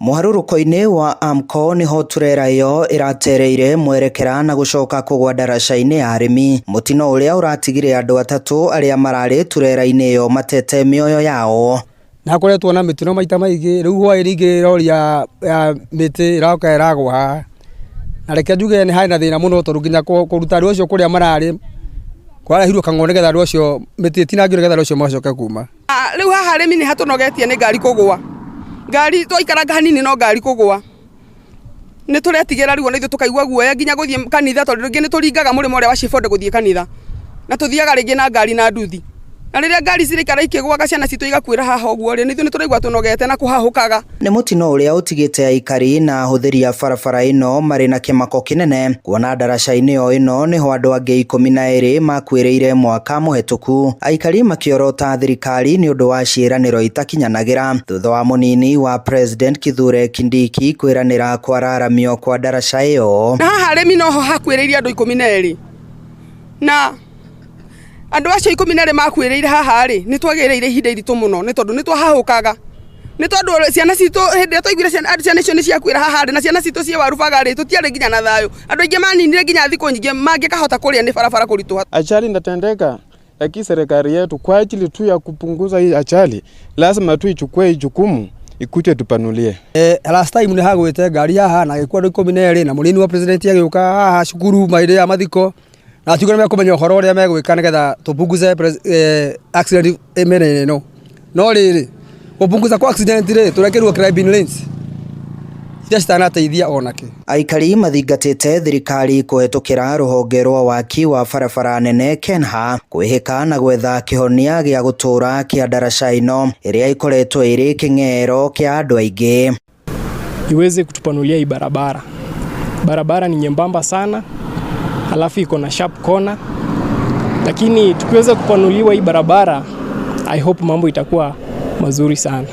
Muharuruko-ini wa AMCO niho turera iyo iratereire mwerekera na gucoka kugwa daraca-ini ya arimi. Mutino uria uratigire andu atatu aria marari turera-ini iyo matete mioyo yao. Nakoretwo na mitino maita maingi riu hwairi rori ya miti iroka iragwa na reke njuge ni haina thina muno tondu nginya kuruta andu acio kuria marari kwarahirwo kang'o nigetha andu acio miti itinangio nigetha andu acio macoke kuma. Riu haha arimi ni hatunogetie ni ngari kugwa. Ngari twaikaraga hanini no ngari kugwa. Ni turetigira riu na ithu tukaigua guoya nginya guthie kanitha tondu ringi ni turingaga murimo uria wa Shifode guthie kanitha. Na tuthiaga ringi na ngari na nduthi. Na riria ngari cirikara ikigwaga ciana citu igakwira haha uguo ri nithu ni turaigua tunogete na kuhahukaga. Ni mutino uria utigite aikari na huthiri ya barabara ino mari na kimako kinene kuona daraca-ini o ino niho andu angi 12 makwiriire mwaka muhetuku. Aikari makiorota thirikari ni undu wa ciiraniro itakinyanagira thutha wa munini wa President Kithure Kindiki kwiranira kwararamio kwa daraca iyo. Na haha arimi noho hakwiriire andu 12 na andu acio 12 makwiriire haha ri ni twagireire ihinda iritu muno ni tondu ni twahahukaga ni tondu ciana citu hindi twaiguire ciana icio ni ciakwira haha ri na ciana citu cie warubaga ri tutiare nginya na thayo andu aingi maninire nginya thiku nyingi mangikahota kuria ni barabara kurituha. Ajali inatendeka, lakini serikali yetu kwa ajili tu ya kupunguza hii ajali lazima tu ichukue jukumu ikuje tupanulie. Last time ni hagwite ngari haha na gikwa 12 na munini wa president agiuka haha cukuru maire ya mathiko na tuko na kumenya horo ria megwika nigetha tupunguze accident emenene no riri kupunguza kwa accident ri turekerwo climbing lanes cia citanateithia onake. Aikari mathingatite thirikari kuhetukira ruhonge rwa waki wa barabara nene KENHA kwihika na gwetha kihonia gia gutura kia daraca ino iria ikoretwo iri king'ero kia andu aingi. Iweze kutupanulia hii barabara. Barabara ni nyembamba sana, halafu iko na sharp corner, lakini tukiweza kupanuliwa hii barabara I hope mambo itakuwa mazuri sana.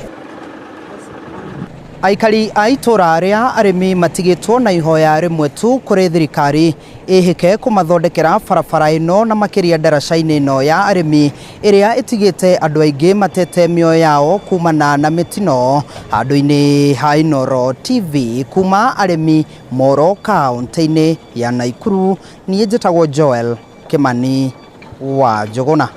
Aikari aitura aria arimi matigitwo na ihoya rimwe tu kuri thirikari ihike kumathondekera barabara ino na makiria daraca-ini ino ya arimi iria itigite andu aingi matete mioyo yao kumana na mitino. Handu-ini ha Inooro TV kuma arimi Moro kaunti-ini ya Nakuru, nie njitagwo Joel Kimani wa Njuguna.